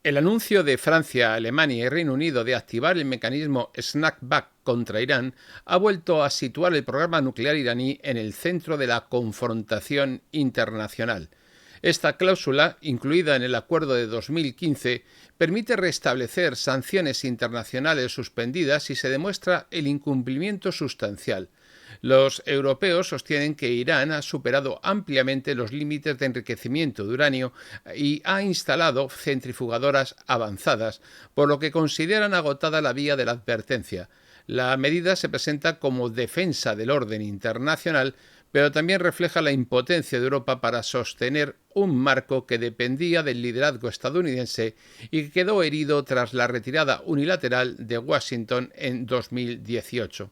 El anuncio de Francia, Alemania y Reino Unido de activar el mecanismo Snapback contra Irán ha vuelto a situar el programa nuclear iraní en el centro de la confrontación internacional. Esta cláusula, incluida en el acuerdo de 2015, permite restablecer sanciones internacionales suspendidas si se demuestra el incumplimiento sustancial. Los europeos sostienen que Irán ha superado ampliamente los límites de enriquecimiento de uranio y ha instalado centrifugadoras avanzadas, por lo que consideran agotada la vía de la advertencia. La medida se presenta como defensa del orden internacional, pero también refleja la impotencia de Europa para sostener un marco que dependía del liderazgo estadounidense y que quedó herido tras la retirada unilateral de Washington en 2018.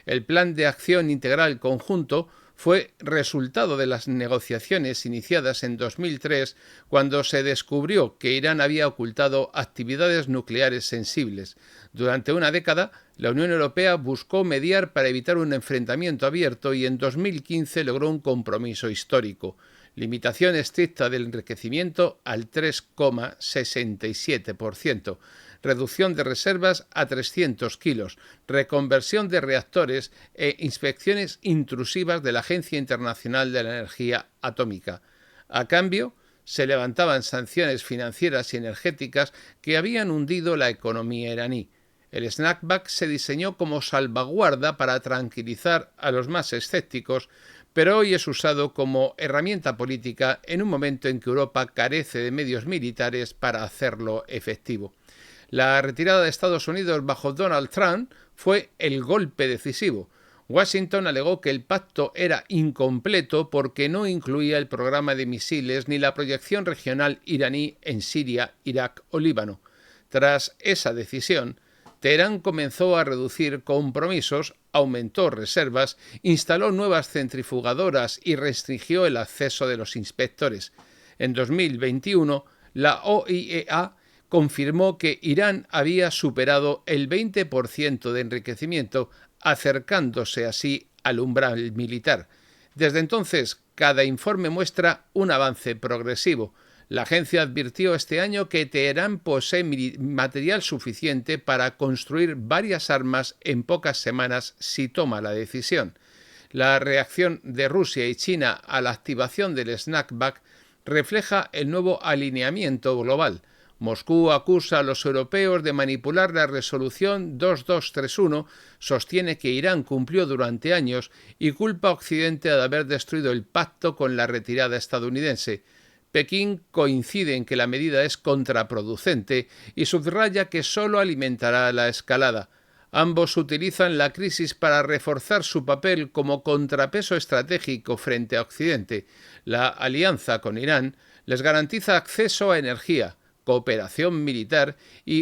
El Plan de Acción Integral Conjunto fue resultado de las negociaciones iniciadas en 2003, cuando se descubrió que Irán había ocultado actividades nucleares sensibles. Durante una década, la Unión Europea buscó mediar para evitar un enfrentamiento abierto y en 2015 logró un compromiso histórico: limitación estricta del enriquecimiento al 3,67%, reducción de reservas a 300 kilos, reconversión de reactores e inspecciones intrusivas de la Agencia Internacional de la Energía Atómica. A cambio, se levantaban sanciones financieras y energéticas que habían hundido la economía iraní. El snapback se diseñó como salvaguarda para tranquilizar a los más escépticos, pero hoy es usado como herramienta política en un momento en que Europa carece de medios militares para hacerlo efectivo. La retirada de Estados Unidos bajo Donald Trump fue el golpe decisivo. Washington alegó que el pacto era incompleto porque no incluía el programa de misiles ni la proyección regional iraní en Siria, Irak o Líbano. Tras esa decisión, Teherán comenzó a reducir compromisos, aumentó reservas, instaló nuevas centrifugadoras y restringió el acceso de los inspectores. En 2021, la OIEA confirmó que Irán había superado el 20% de enriquecimiento, acercándose así al umbral militar. Desde entonces, cada informe muestra un avance progresivo. La agencia advirtió este año que Teherán posee material suficiente para construir varias armas en pocas semanas si toma la decisión. La reacción de Rusia y China a la activación del snapback refleja el nuevo alineamiento global. Moscú acusa a los europeos de manipular la resolución 2231, sostiene que Irán cumplió durante años y culpa a Occidente de haber destruido el pacto con la retirada estadounidense. Pekín coincide en que la medida es contraproducente y subraya que solo alimentará la escalada. Ambos utilizan la crisis para reforzar su papel como contrapeso estratégico frente a Occidente. La alianza con Irán les garantiza acceso a energía, cooperación militar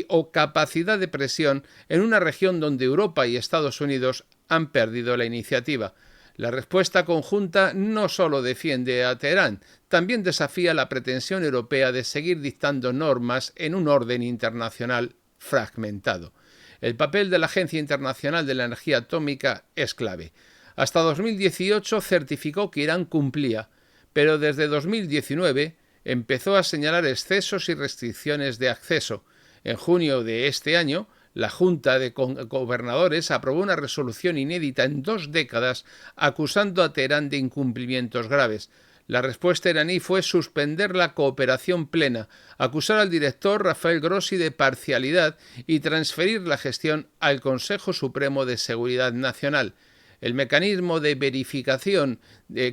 o capacidad de presión en una región donde Europa y Estados Unidos han perdido la iniciativa. La respuesta conjunta no solo defiende a Teherán, también desafía la pretensión europea de seguir dictando normas en un orden internacional fragmentado. El papel de la Agencia Internacional de la Energía Atómica es clave. Hasta 2018 certificó que Irán cumplía, pero desde 2019 empezó a señalar excesos y restricciones de acceso. En junio de este año, la Junta de Gobernadores aprobó una resolución inédita en 2 décadas acusando a Teherán de incumplimientos graves. La respuesta iraní fue suspender la cooperación plena, acusar al director Rafael Grossi de parcialidad y transferir la gestión al Consejo Supremo de Seguridad Nacional. El mecanismo de verificación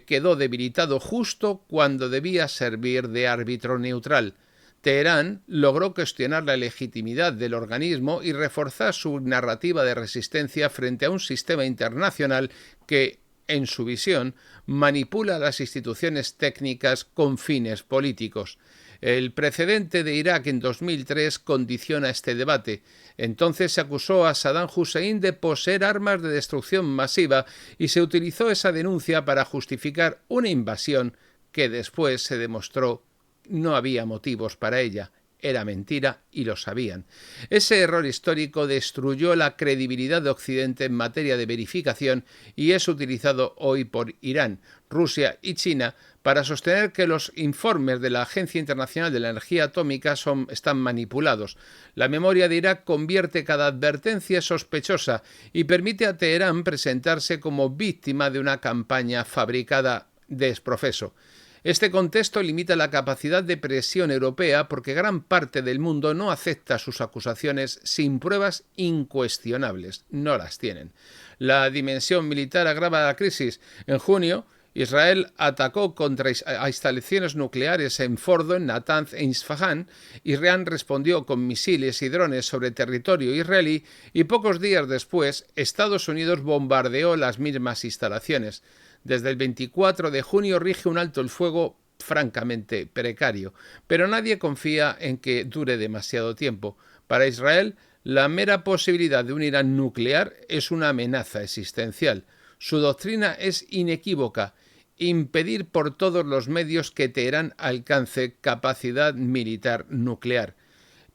quedó debilitado justo cuando debía servir de árbitro neutral. Teherán logró cuestionar la legitimidad del organismo y reforzar su narrativa de resistencia frente a un sistema internacional que, en su visión, manipula las instituciones técnicas con fines políticos. El precedente de Irak en 2003 condiciona este debate. Entonces se acusó a Saddam Hussein de poseer armas de destrucción masiva y se utilizó esa denuncia para justificar una invasión que después se demostró no había motivos para ella. era mentira y lo sabían. Ese error histórico destruyó la credibilidad de Occidente en materia de verificación y es utilizado hoy por Irán, Rusia y China para sostener que los informes de la Agencia Internacional de la Energía Atómica están manipulados. La memoria de Irak convierte cada advertencia sospechosa y permite a Teherán presentarse como víctima de una campaña fabricada desprofeso. Este contexto limita la capacidad de presión europea porque gran parte del mundo no acepta sus acusaciones sin pruebas incuestionables. No las tienen. La dimensión militar agrava la crisis. En junio, Israel atacó contra instalaciones nucleares en Fordo, en Natanz e Isfahán. Irán respondió con misiles y drones sobre territorio israelí y pocos días después Estados Unidos bombardeó las mismas instalaciones. Desde el 24 de junio rige un alto el fuego francamente precario, pero nadie confía en que dure demasiado tiempo. Para Israel, la mera posibilidad de un Irán nuclear es una amenaza existencial. Su doctrina es inequívoca: impedir por todos los medios que Teherán alcance capacidad militar nuclear.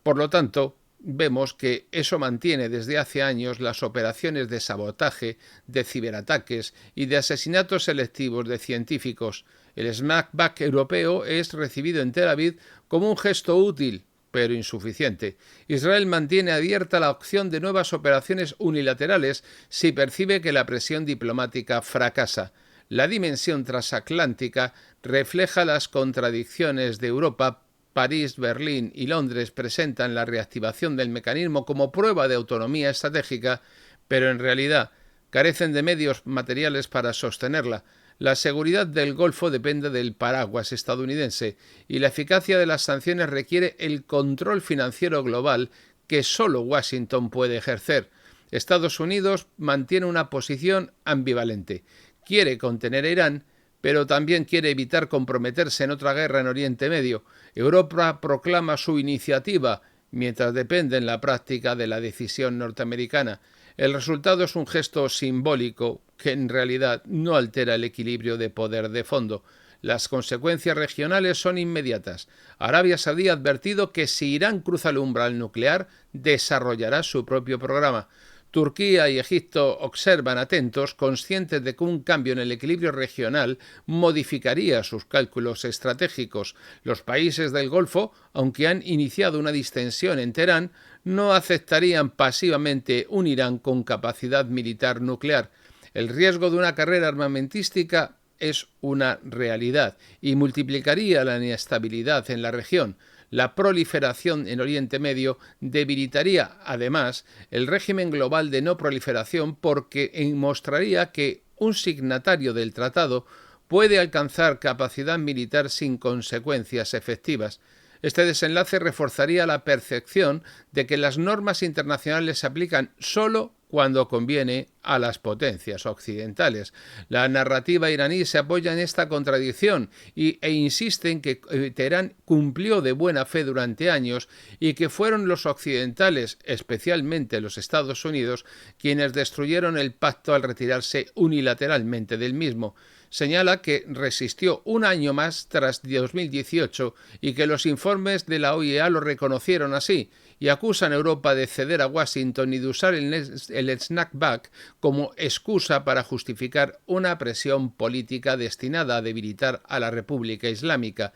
Por lo tanto, vemos que eso mantiene desde hace años las operaciones de sabotaje, de ciberataques y de asesinatos selectivos de científicos. El snapback europeo es recibido en Tel Aviv como un gesto útil, pero insuficiente. Israel mantiene abierta la opción de nuevas operaciones unilaterales si percibe que la presión diplomática fracasa. La dimensión transatlántica refleja las contradicciones de Europa. París, Berlín y Londres presentan la reactivación del mecanismo como prueba de autonomía estratégica, pero en realidad carecen de medios materiales para sostenerla. La seguridad del Golfo depende del paraguas estadounidense y la eficacia de las sanciones requiere el control financiero global que solo Washington puede ejercer. Estados Unidos mantiene una posición ambivalente. Quiere contener a Irán, pero también quiere evitar comprometerse en otra guerra en Oriente Medio. Europa proclama su iniciativa, mientras depende en la práctica de la decisión norteamericana. El resultado es un gesto simbólico que en realidad no altera el equilibrio de poder de fondo. Las consecuencias regionales son inmediatas. Arabia Saudí ha advertido que si Irán cruza el umbral nuclear, desarrollará su propio programa. Turquía y Egipto observan atentos, conscientes de que un cambio en el equilibrio regional modificaría sus cálculos estratégicos. Los países del Golfo, aunque han iniciado una distensión en Teherán, no aceptarían pasivamente un Irán con capacidad militar nuclear. El riesgo de una carrera armamentística es una realidad y multiplicaría la inestabilidad en la región. La proliferación en Oriente Medio debilitaría, además, el régimen global de no proliferación porque mostraría que un signatario del tratado puede alcanzar capacidad militar sin consecuencias efectivas. Este desenlace reforzaría la percepción de que las normas internacionales se aplican solo cuando conviene a las potencias occidentales. La narrativa iraní se apoya en esta contradicción e insiste en que Teherán cumplió de buena fe durante años y que fueron los occidentales, especialmente los Estados Unidos, quienes destruyeron el pacto al retirarse unilateralmente del mismo. Señala que resistió un año más tras 2018 y que los informes de la OIEA lo reconocieron así, y acusan a Europa de ceder a Washington y de usar el snapback como excusa para justificar una presión política destinada a debilitar a la República Islámica.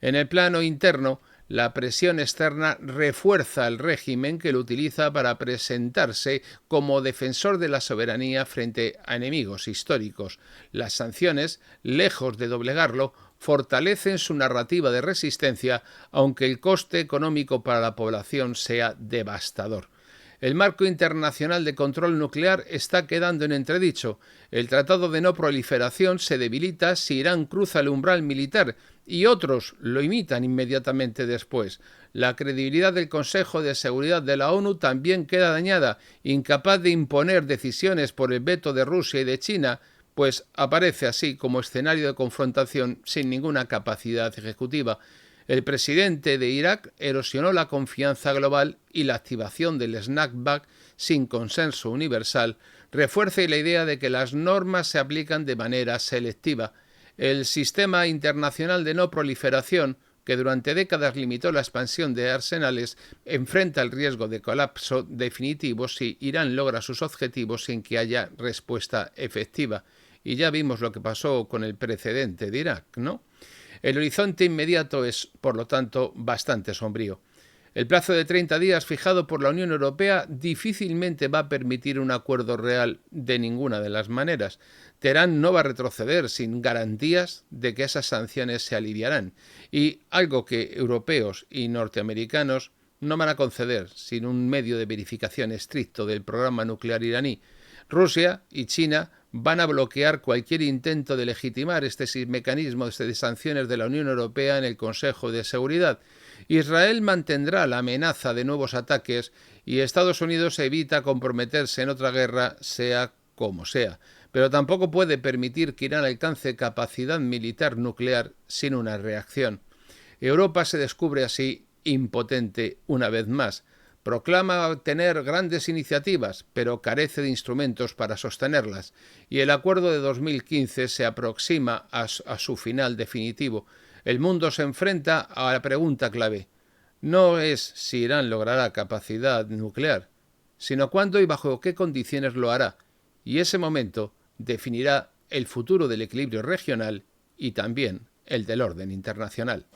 En el plano interno, la presión externa refuerza el régimen que lo utiliza para presentarse como defensor de la soberanía frente a enemigos históricos. Las sanciones, lejos de doblegarlo, fortalecen su narrativa de resistencia, aunque el coste económico para la población sea devastador. El marco internacional de control nuclear está quedando en entredicho. El Tratado de No Proliferación se debilita si Irán cruza el umbral militar y otros lo imitan inmediatamente después. La credibilidad del Consejo de Seguridad de la ONU también queda dañada, incapaz de imponer decisiones por el veto de Rusia y de China, pues aparece así como escenario de confrontación sin ninguna capacidad ejecutiva. El presidente de Irak erosionó la confianza global y la activación del snapback sin consenso universal refuerza la idea de que las normas se aplican de manera selectiva. El sistema internacional de no proliferación, que durante décadas limitó la expansión de arsenales, enfrenta el riesgo de colapso definitivo si Irán logra sus objetivos sin que haya respuesta efectiva. Y ya vimos lo que pasó con el precedente de Irak, ¿no? El horizonte inmediato es, por lo tanto, bastante sombrío. El plazo de 30 días fijado por la Unión Europea difícilmente va a permitir un acuerdo real de ninguna de las maneras. Teherán no va a retroceder sin garantías de que esas sanciones se aliviarán, y algo que europeos y norteamericanos no van a conceder sin un medio de verificación estricto del programa nuclear iraní. Rusia y China van a bloquear cualquier intento de legitimar este mecanismo de sanciones de la Unión Europea en el Consejo de Seguridad. Israel mantendrá la amenaza de nuevos ataques y Estados Unidos evita comprometerse en otra guerra, sea como sea. Pero tampoco puede permitir que Irán alcance capacidad militar nuclear sin una reacción. Europa se descubre así impotente una vez más. Proclama tener grandes iniciativas, pero carece de instrumentos para sostenerlas, y el acuerdo de 2015 se aproxima a su final definitivo. El mundo se enfrenta a la pregunta clave. No es si Irán logrará capacidad nuclear, sino cuándo y bajo qué condiciones lo hará, y ese momento definirá el futuro del equilibrio regional y también el del orden internacional.